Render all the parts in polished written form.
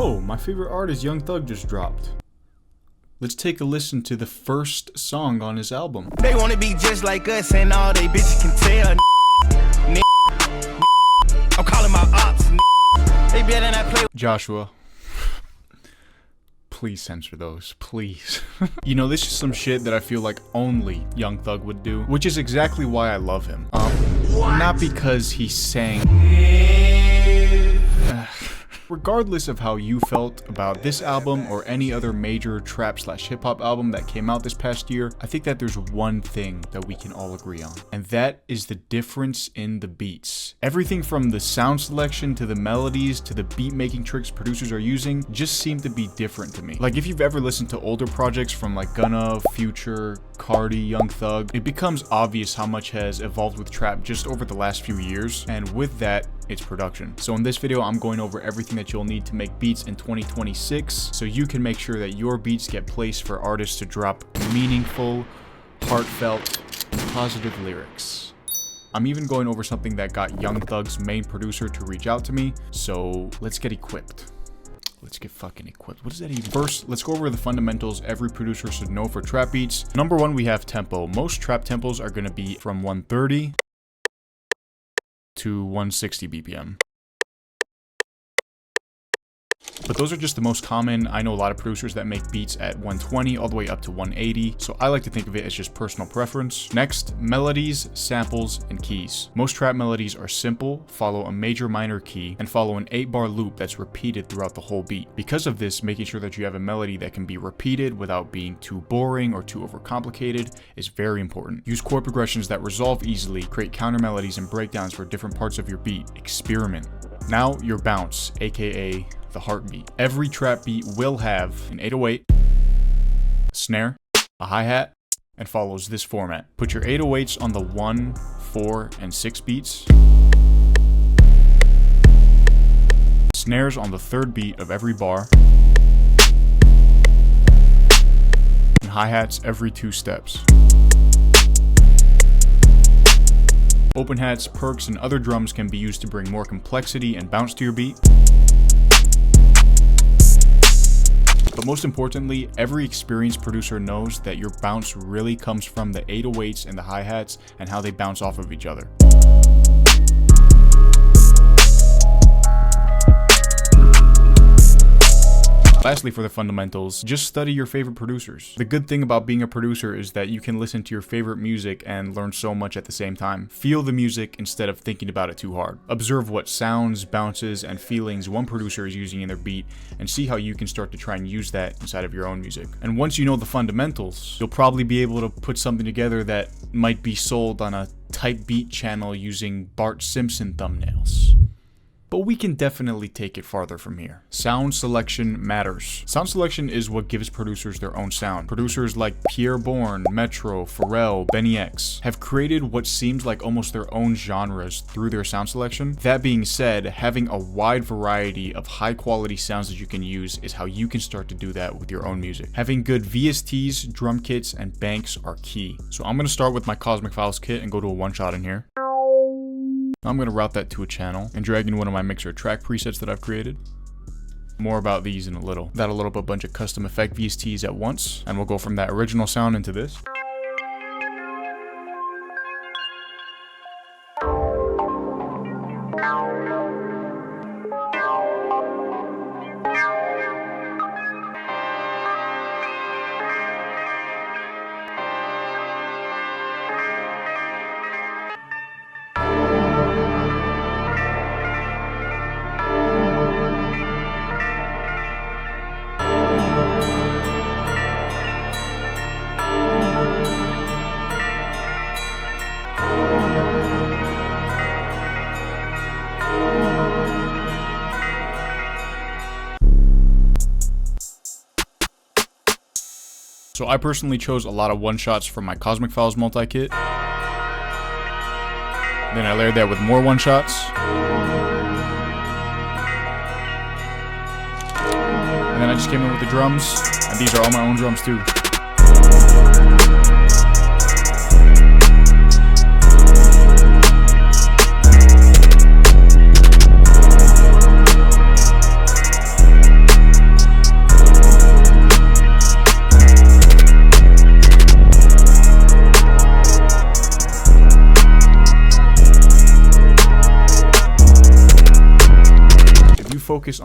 Oh, my favorite artist Young Thug just dropped. Let's take a listen to the first song on his album. They wanna be just like us and all they bitches can tell. I'm calling my ops. They better not play. Joshua. Please censor those, please. You know, this is some shit that I feel like only Young Thug would do, which is exactly why I love him. Not because he sang. Regardless of how you felt about this album or any other major trap/hip-hop album that came out this past year, I think that there's one thing that we can all agree on, and that is the difference in the beats. Everything from the sound selection to the melodies to the beat-making tricks producers are using just seem to be different to me. Like, if you've ever listened to older projects from like Gunna, Future, Cardi, Young Thug, it becomes obvious how much has evolved with trap just over the last few years, and with that, its production. So in this video, I'm going over everything that you'll need to make beats in 2026 so you can make sure that your beats get placed for artists to drop meaningful, heartfelt, and positive lyrics. I'm even going over something that got Young Thug's main producer to reach out to me, so let's get equipped. Let's get fucking equipped. What does that even? First, let's go over the fundamentals every producer should know for trap beats. Number one, we have tempo. Most trap tempos are going to be from 130 to 160 BPM. But those are just the most common. I know a lot of producers that make beats at 120 all the way up to 180, so I like to think of it as just personal preference. Next, melodies, samples, and keys. Most trap melodies are simple, follow a major minor key, and follow an 8-bar loop that's repeated throughout the whole beat. Because of this, making sure that you have a melody that can be repeated without being too boring or too overcomplicated is very important. Use chord progressions that resolve easily, create counter melodies and breakdowns for different parts of your beat. Experiment. Now, your bounce, aka the heartbeat. Every trap beat will have an 808, a snare, a hi-hat, and follows this format. Put your 808s on the 1, 4, and 6 beats. Snares on the 3rd beat of every bar. And hi-hats every 2 steps. Open hats, perks, and other drums can be used to bring more complexity and bounce to your beat. But most importantly, every experienced producer knows that your bounce really comes from the 808s and the hi-hats and how they bounce off of each other. Lastly, for the fundamentals, just study your favorite producers. The good thing about being a producer is that you can listen to your favorite music and learn so much at the same time. Feel the music instead of thinking about it too hard. Observe what sounds, bounces, and feelings one producer is using in their beat and see how you can start to try and use that inside of your own music. And once you know the fundamentals, you'll probably be able to put something together that might be sold on a type beat channel using Bart Simpson thumbnails. But we can definitely take it farther from here. Sound selection matters. Sound selection is what gives producers their own sound. Producers like Pierre Bourne, Metro, Pharrell, Benny X have created what seems like almost their own genres through their sound selection. That being said, having a wide variety of high quality sounds that you can use is how you can start to do that with your own music. Having good VSTs, drum kits, and banks are key. So I'm going to start with my Cosmic Files kit and go to a one-shot in here. I'm going to route that to a channel and drag in one of my mixer track presets that I've created. More about these in a little. That'll load up a bunch of custom effect VSTs at once, and we'll go from that original sound into this. So I personally chose a lot of one-shots from my Cosmic Files multi-kit. Then I layered that with more one-shots. And then I just came in with the drums, and these are all my own drums too.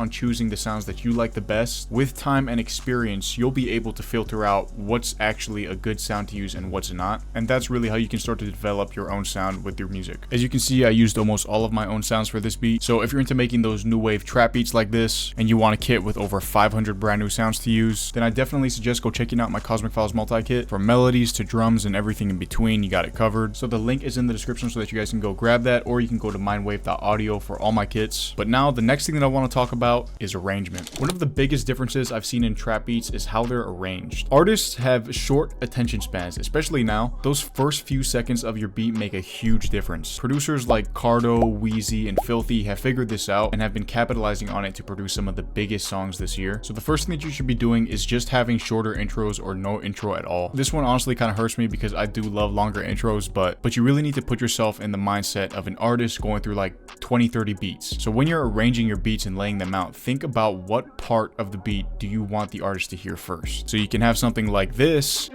on choosing the sounds that you like the best, with time and experience, you'll be able to filter out what's actually a good sound to use and what's not. And that's really how you can start to develop your own sound with your music. As you can see, I used almost all of my own sounds for this beat. So if you're into making those new wave trap beats like this, and you want a kit with over 500 brand new sounds to use, then I definitely suggest go checking out my Cosmic Files multi-kit. From melodies to drums and everything in between, you got it covered. So the link is in the description so that you guys can go grab that, or you can go to mindwave.audio for all my kits. But now the next thing that I want to talk about is arrangement. One of the biggest differences I've seen in trap beats is how they're arranged. Artists have short attention spans, especially now. Those first few seconds of your beat make a huge difference. Producers like Cardo, Wheezy, and Filthy have figured this out and have been capitalizing on it to produce some of the biggest songs this year. So the first thing that you should be doing is just having shorter intros or no intro at all. This one honestly kind of hurts me because I do love longer intros, but you really need to put yourself in the mindset of an artist going through like 20-30 beats. So when you're arranging your beats and laying them out, think about what part of the beat do you want the artist to hear first. So you can have something like this,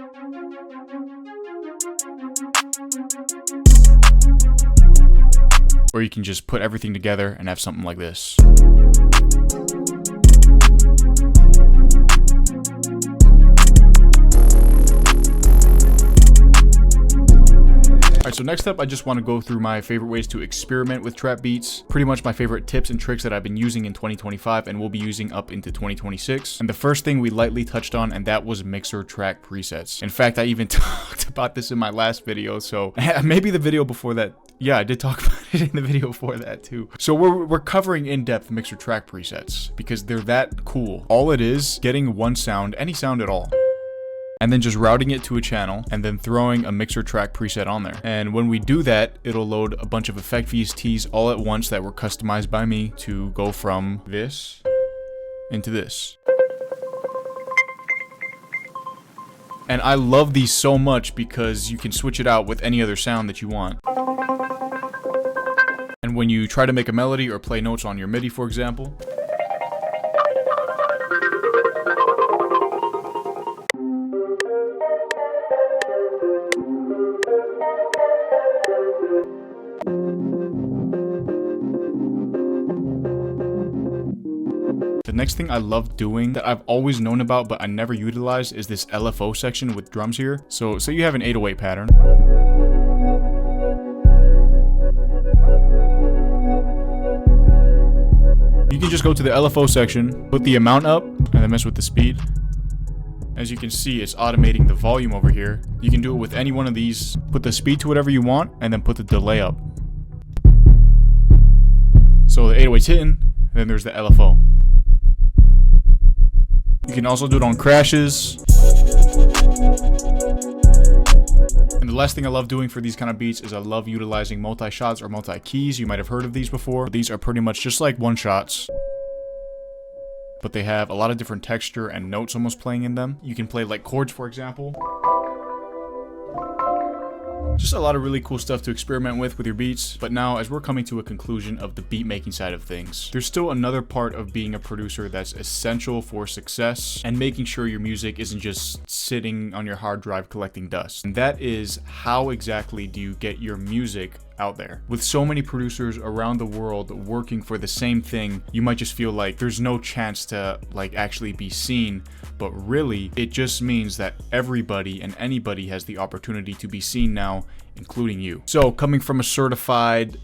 or you can just put everything together and have something like this. Alright, so next up, I just want to go through my favorite ways to experiment with trap beats. Pretty much my favorite tips and tricks that I've been using in 2025 and will be using up into 2026. And the first thing we lightly touched on, and that was mixer track presets. In fact, I even talked about this in my last video, so maybe the video before that. Yeah, I did talk about it in the video before that too. So we're covering in-depth mixer track presets because they're that cool. All it is, getting one sound, any sound at all, and then just routing it to a channel and then throwing a mixer track preset on there. And when we do that, it'll load a bunch of effect VSTs all at once that were customized by me to go from this into this. And I love these so much because you can switch it out with any other sound that you want. And when you try to make a melody or play notes on your MIDI, for example, the next thing I love doing that I've always known about but I never utilized is this LFO section with drums here. So say you have an 808 pattern. You can just go to the LFO section, put the amount up, and then mess with the speed. As you can see, it's automating the volume over here. You can do it with any one of these. Put the speed to whatever you want, and then put the delay up. So the 808's hitting, then there's the LFO. You can also do it on crashes. And the last thing I love doing for these kind of beats is I love utilizing multi-shots or multi-keys. You might have heard of these before. These are pretty much just like one-shots, but they have a lot of different texture and notes almost playing in them. You can play like chords, for example. Just a lot of really cool stuff to experiment with your beats. But now, as we're coming to a conclusion of the beat making side of things, there's still another part of being a producer that's essential for success and making sure your music isn't just sitting on your hard drive collecting dust. And that is, how exactly do you get your music out there? With so many producers around the world working for the same thing, you might just feel like there's no chance to like actually be seen, but really it just means that everybody and anybody has the opportunity to be seen now, including you. So coming from a certified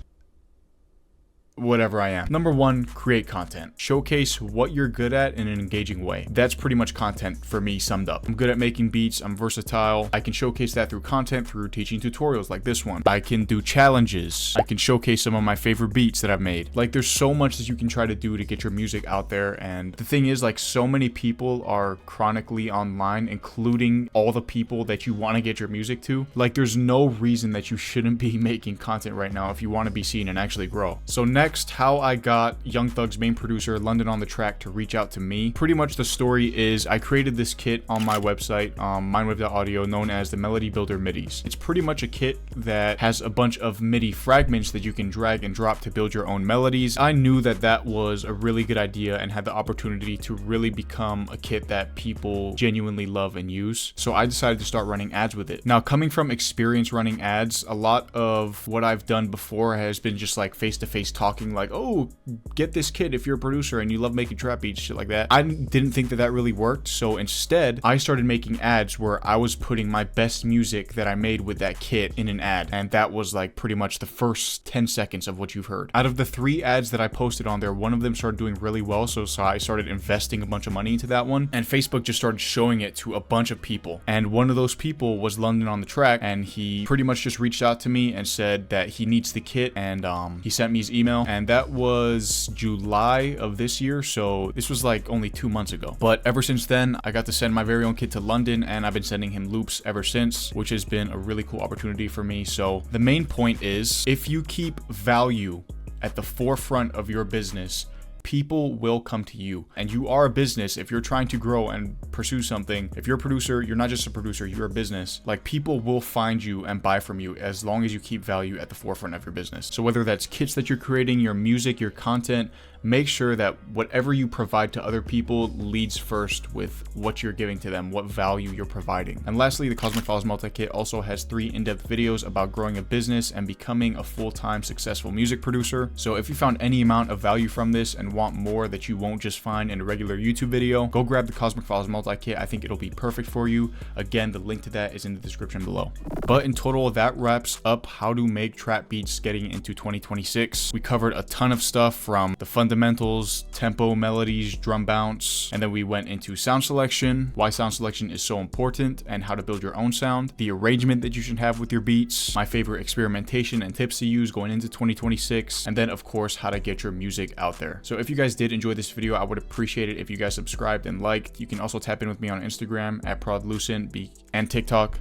whatever I am. Number one, create content. Showcase what you're good at in an engaging way. That's pretty much content for me summed up. I'm good at making beats, I'm versatile. I can showcase that through content, through teaching tutorials like this one. I can do challenges. I can showcase some of my favorite beats that I've made. Like, there's so much that you can try to do to get your music out there. And the thing is, like, so many people are chronically online, including all the people that you want to get your music to. Like, there's no reason that you shouldn't be making content right now if you want to be seen and actually grow. So next, how I got Young Thug's main producer, London on the Track, to reach out to me. Pretty much the story is I created this kit on my website, mindwave.audio, known as the Melody Builder MIDIs. It's pretty much a kit that has a bunch of MIDI fragments that you can drag and drop to build your own melodies. I knew that that was a really good idea and had the opportunity to really become a kit that people genuinely love and use. So I decided to start running ads with it. Now, coming from experience running ads, a lot of what I've done before has been just like face-to-face talking talking like, oh, get this kit if you're a producer and you love making trap beats, shit like that. I didn't think that that really worked. So instead, I started making ads where I was putting my best music that I made with that kit in an ad. And that was like pretty much the first 10 seconds of what you've heard. Out of the 3 ads that I posted on there, one of them started doing really well. So I started investing a bunch of money into that one. And Facebook just started showing it to a bunch of people. And one of those people was London on the Track. And he pretty much just reached out to me and said that he needs the kit. And he sent me his email. And that was July of this year. So this was like only 2 months ago. But ever since then, I got to send my very own kit to London. And I've been sending him loops ever since, which has been a really cool opportunity for me. So the main point is, if you keep value at the forefront of your business, people will come to you. And you are a business. If you're trying to grow and pursue something, if you're a producer, you're not just a producer, you're a business. Like, people will find you and buy from you as long as you keep value at the forefront of your business. So whether that's kits that you're creating, your music, your content, make sure that whatever you provide to other people leads first with what you're giving to them, what value you're providing. And lastly, the Cosmic Files Multi-Kit also has 3 in-depth videos about growing a business and becoming a full-time successful music producer. So if you found any amount of value from this and want more that you won't just find in a regular YouTube video, go grab the Cosmic Files Multi-Kit. I think it'll be perfect for you. Again, the link to that is in the description below. But in total, that wraps up how to make trap beats getting into 2026. We covered a ton of stuff, from the fundamentals, tempo, melodies, drum bounce, and then we went into sound selection, why sound selection is so important, and how to build your own sound, the arrangement that you should have with your beats, my favorite experimentation and tips to use going into 2026, and then of course how to get your music out there. So if you guys did enjoy this video, I would appreciate it if you guys subscribed and liked. You can also tap in with me on Instagram at ProdLucent and TikTok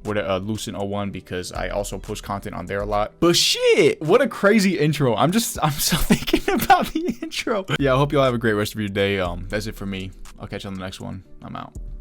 with Lucent01, because I also post content on there a lot. But shit, what a crazy intro. I'm still thinking about the intro. Yeah, I hope y'all have a great rest of your day. That's it for me. I'll catch you on the next one. I'm out.